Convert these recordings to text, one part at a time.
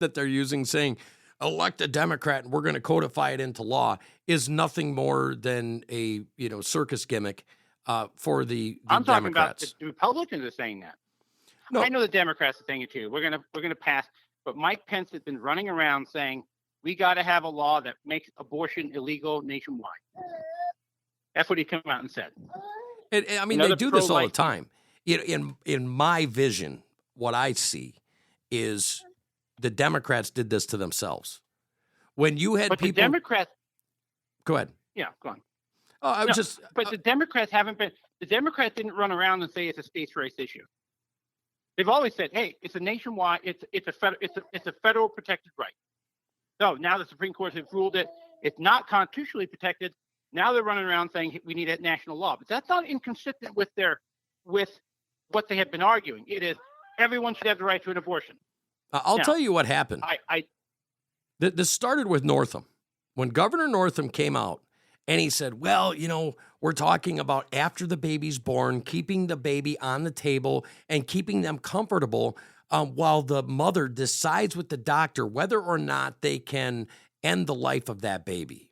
that they're using, saying elect a Democrat and we're going to codify it into law, is nothing more than a circus gimmick for the I'm talking about Democrats. the Republicans are saying that. No, I know the Democrats are saying it too. We're gonna pass, but Mike Pence has been running around saying we got to have a law that makes abortion illegal nationwide. That's what he came out and said. I mean, they do this all the time. In my vision, what I see is the Democrats did this to themselves. When you had But people, the Democrats. Go ahead. Yeah, go on. Oh, But the Democrats haven't been. The Democrats didn't run around and say it's a states' rights issue. They've always said, "Hey, it's a nationwide. It's a federal protected right." So now the Supreme Court has ruled it. It's not constitutionally protected. Now they're running around saying we need a national law, but that's not inconsistent with what they have been arguing. It is everyone should have the right to an abortion. I'll tell you what happened. This started with Northam. When Governor Northam came out and he said, well, we're talking about after the baby's born, keeping the baby on the table and keeping them comfortable while the mother decides with the doctor whether or not they can end the life of that baby.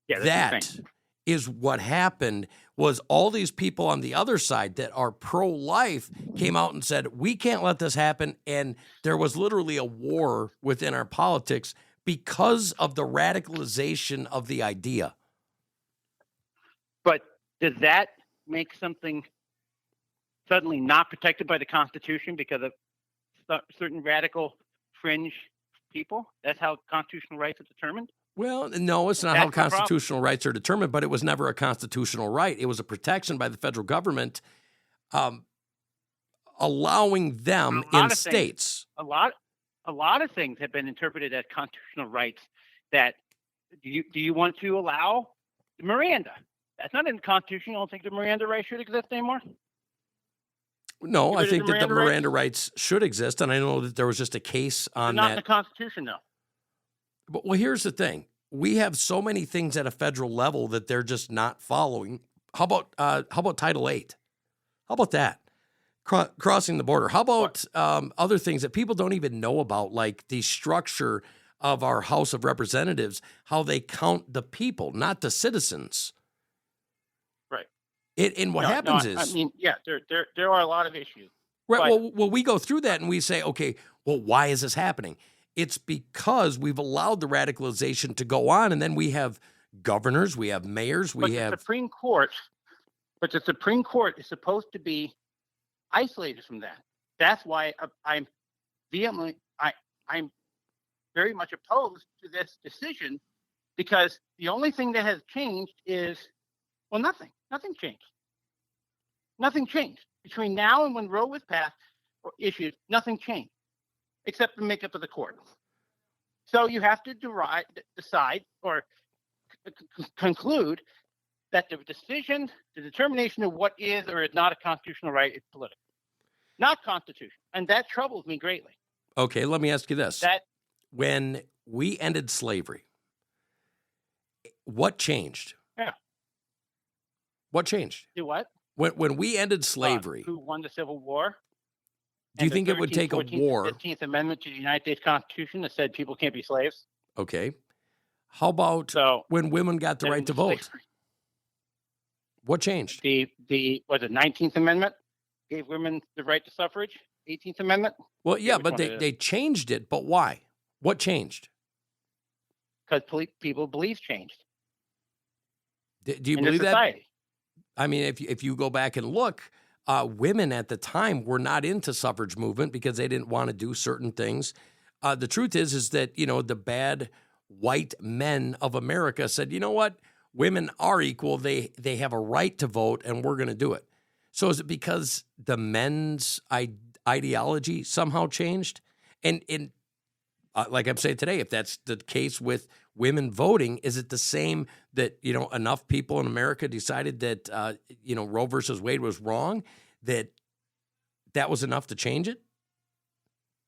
Yeah, that is what happened. Was all these people on the other side that are pro-life came out and said, we can't let this happen. And there was literally a war within our politics because of the radicalization of the idea. But does that make something suddenly not protected by the Constitution because of certain radical fringe people? That's how constitutional rights are determined? Well, no, it's not how constitutional rights are determined, but it was never a constitutional right. It was a protection by the federal government, allowing them in states. A lot of things have been interpreted as constitutional rights. That do you want to allow Miranda? That's not in the Constitution. You don't think the Miranda rights should exist anymore? No, I think that the Miranda rights should exist, and I know that there was just a case on that. Not in the Constitution, though. But here's the thing: we have so many things at a federal level that they're just not following. How about Title VIII? How about that? Crossing the border. How about other things that people don't even know about, like the structure of our House of Representatives, how they count the people, not the citizens. Right. What happens is, I mean, yeah, there are a lot of issues. Right. Well, we go through that and we say, okay, well, why is this happening? It's because we've allowed the radicalization to go on, and then we have governors, we have mayors, the Supreme Court. But the Supreme Court is supposed to be isolated from that. That's why I'm very much opposed to this decision, because the only thing that has changed is, well, nothing. Nothing changed. Nothing changed between now and when Roe was passed or issued. Nothing changed, except the makeup of the court. So you have to decide or conclude that the determination of what is or is not a constitutional right is political, not constitutional. And that troubles me greatly. Okay, let me ask you this. When we ended slavery, what changed? Yeah. What changed? Do what? When we ended slavery. Who won the Civil War? Do you think it would take a war? The 15th Amendment to the United States Constitution that said people can't be slaves. Okay. How about when women got the right to vote? What changed? The 19th Amendment gave women the right to suffrage. 18th Amendment. Well, yeah, but they changed it. But why? What changed? Because people's beliefs changed. Do you believe that? I mean, if you go back and look, women at the time were not into suffrage movement because they didn't want to do certain things. The truth is that, the bad white men of America said, you know what? Women are equal. They have a right to vote, and we're going to do it. So is it because the men's ideology somehow changed? And like I'm saying today, if that's the case with women voting, is it the same that, enough people in America decided that, Roe versus Wade was wrong, that was enough to change it?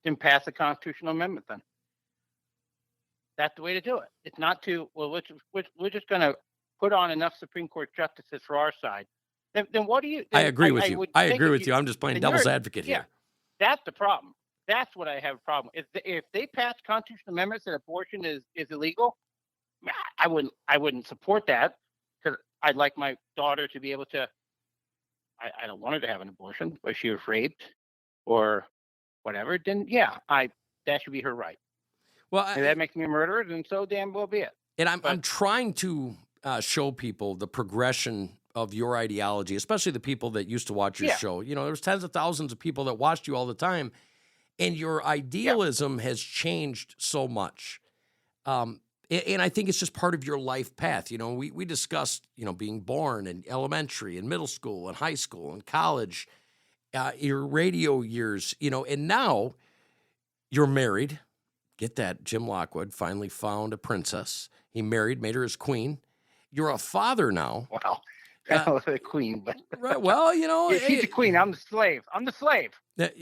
Then pass a constitutional amendment then. That's the way to do it. It's not we're just going to put on enough Supreme Court justices for our side. Then what do you? I agree with you. I agree with you. I'm just playing devil's advocate here. That's the problem. That's what I have a problem. If they pass constitutional amendments that abortion is illegal, I wouldn't support that, because I'd like my daughter to be able to. I don't want her to have an abortion, but if she was raped or whatever, then that should be her right. Well, if that makes me a murderer, then so damn well be it. And I'm trying to show people the progression of your ideology, especially the people that used to watch your show. You know, there's tens of thousands of people that watched you all the time, and your idealism has changed so much. And I think it's just part of your life path. You know, we discussed, you know, being born in elementary and middle school and high school and college, your radio years, you know, and now you're married. Get that, Jim Lockwood finally found a princess. He married, made her his queen. You're a father now. Wow. I was a queen, but right. Well, you know, she's a queen. I'm the slave.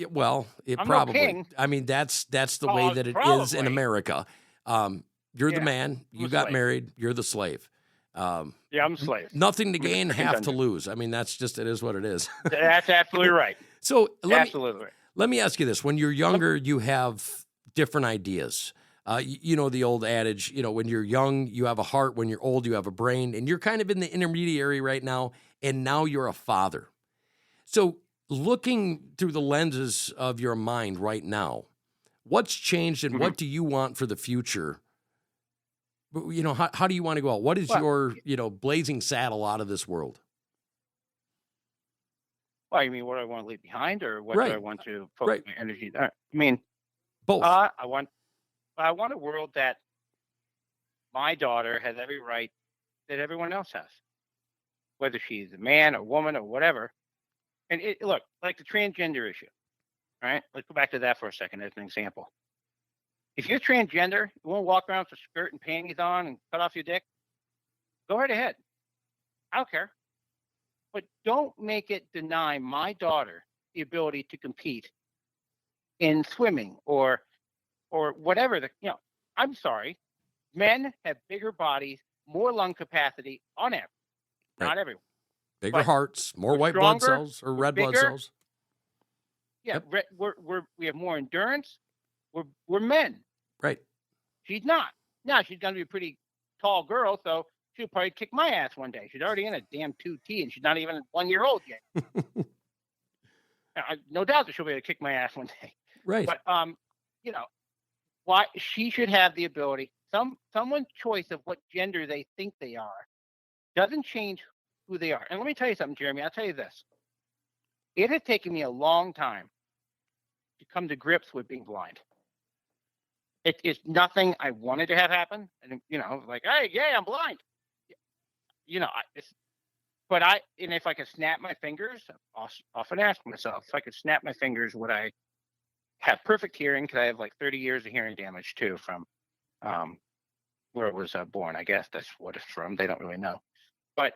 Well, I'm probably. No king. I mean, that's the way that it is in America. You're the man. You got married. You're the slave. I'm a slave. Nothing to gain, half to lose. I mean, that's just, it is what it is. That's absolutely right. So absolutely right. Let me ask you this: when you're younger, you have different ideas. You know the old adage, you know, when you're young, you have a heart. When you're old, you have a brain. And you're kind of in the intermediary right now, and now you're a father. So looking through the lenses of your mind right now, what's changed and what do you want for the future? You know, how do you want to go out? What is your, you know, blazing saddle out of this world? Well, you mean what do I want to leave behind, or what do I want to focus my energy on? I mean, both. I want a world that my daughter has every right that everyone else has, whether she's a man or woman or whatever. And look, like the transgender issue, right? Let's go back to that for a second as an example. If you're transgender, you want to walk around with a skirt and panties on and cut off your dick, go right ahead. I don't care. But don't make it deny my daughter the ability to compete in swimming or whatever. I'm sorry. Men have bigger bodies, more lung capacity on average. Right. Not everyone. Bigger hearts, more white blood cells or red blood cells. Yeah, we have more endurance. We're men. Right. She's not. Now she's going to be a pretty tall girl, so she'll probably kick my ass one day. She's already in a damn 2T, and she's not even 1 year old yet. No doubt that she'll be able to kick my ass one day. Right. But you know, why she should have the ability. Someone's choice of what gender they think they are doesn't change who they are. And let me tell you something, Jeremy. I'll tell you this. It has taken me a long time to come to grips with being blind. It is nothing I wanted to have happen. And, you know, like, hey, yeah, I'm blind. You know, and if I could snap my fingers, I often ask myself, if I could snap my fingers, would I have perfect hearing? Because I have like 30 years of hearing damage, too, from where I was born. I guess that's what it's from. They don't really know. But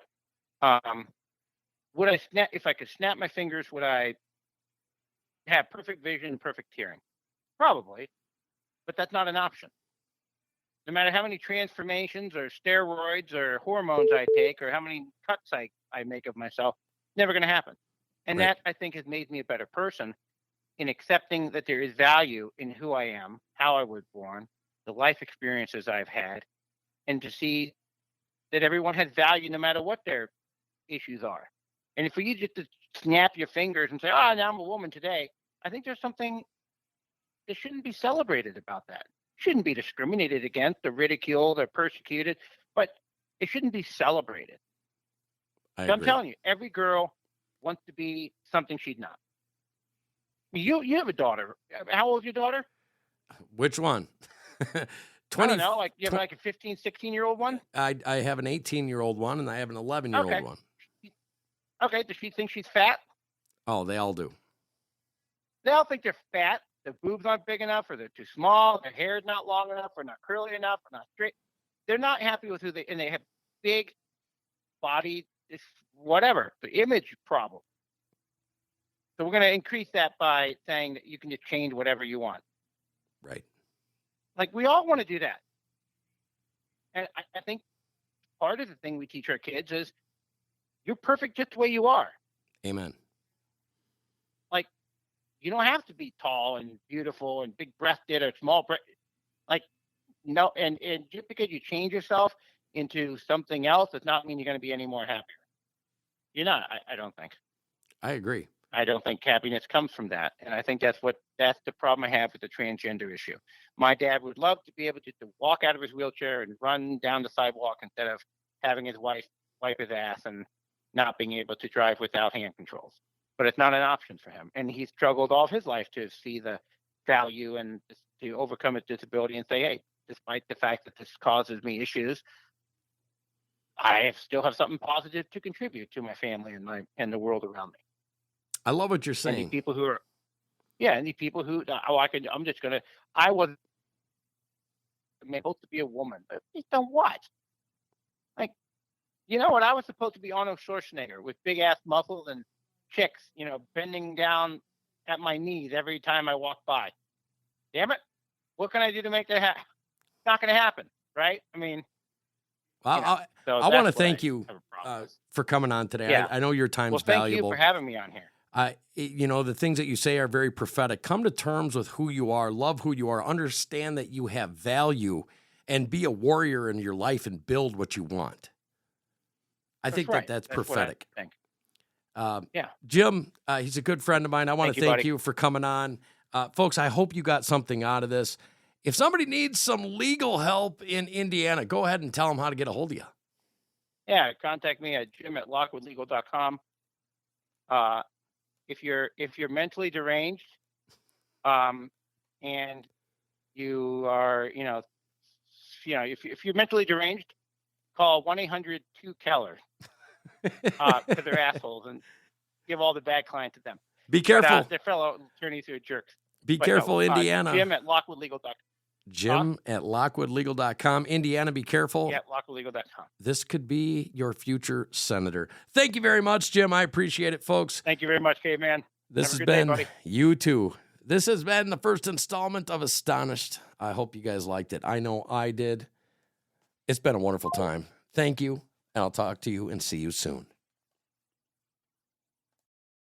would I snap? If I could snap my fingers, would I have perfect vision, perfect hearing? Probably. But that's not an option. No matter how many transformations or steroids or hormones I take or how many cuts I make of myself, never going to happen. And that, I think, has made me a better person in accepting that there is value in who I am, how I was born, the life experiences I've had, and to see that everyone has value no matter what their issues are. And for you just to snap your fingers and say, now I'm a woman today, I think there's something that shouldn't be celebrated about that. Shouldn't be discriminated against or ridiculed or persecuted, but it shouldn't be celebrated. I'm telling you, every girl wants to be something she's not. You have a daughter. How old is your daughter? Which one? 20, I don't know, like you have like a 15, 16-year-old one? I have an 18-year-old one and I have an 11-year-old one. Okay, does she think she's fat? Oh, they all do. They all think they're fat. Their boobs aren't big enough, or they're too small. Their hair's not long enough, or not curly enough, or not straight. They're not happy with and they have big body, whatever, the image problem. So we're going to increase that by saying that you can just change whatever you want. Right. Like we all want to do that. And I think part of the thing we teach our kids is you're perfect just the way you are. Amen. Like You don't have to be tall and beautiful and big-breasted or small breast. Like, no, and just because you change yourself into something else does not mean you're going to be any more happier. You're not. I don't think. I agree. I don't think happiness comes from that, and I think that's the problem I have with the transgender issue. My dad would love to be able to walk out of his wheelchair and run down the sidewalk instead of having his wife wipe his ass and not being able to drive without hand controls. But it's not an option for him, and he's struggled all of his life to see the value and to overcome his disability and say, hey, despite the fact that this causes me issues, I still have something positive to contribute to my family and the world around me. I love what you're saying. And the people who are, and the people who, I wasn't supposed to be a woman. But then what? Like, you know what? I was supposed to be Arnold Schwarzenegger with big ass muscles and chicks, bending down at my knees every time I walk by. Damn it. What can I do to make that happen? It's not going to happen, right? I mean, I want to thank you for coming on today. Yeah. I know your time's valuable. Thank you for having me on here. The things that you say are very prophetic. Come to terms with who you are, love who you are, understand that you have value, and be a warrior in your life and build what you want. I think that's prophetic. Jim, he's a good friend of mine. I want to thank you for coming on. Folks, I hope you got something out of this. If somebody needs some legal help in Indiana, go ahead and tell them how to get a hold of you. Yeah, contact me at jim@lockwoodlegal.com. If you're mentally deranged, and you are, if you're mentally deranged, call 1-800-2-Keller because they're assholes and give all the bad clients to them. Be careful. Their fellow attorneys who are jerks. Be careful, Indiana. Jim@lockwoodlegal.com. Jim@lockwoodlegal.com. Indiana, be careful. Yeah, lockwoodlegal.com. This could be your future senator. Thank you very much, Jim. I appreciate it, folks. Thank you very much, Caveman. This has been you too. This has been the first installment of Astonished. I hope you guys liked it. I know I did. It's been a wonderful time. Thank you, and I'll talk to you and see you soon.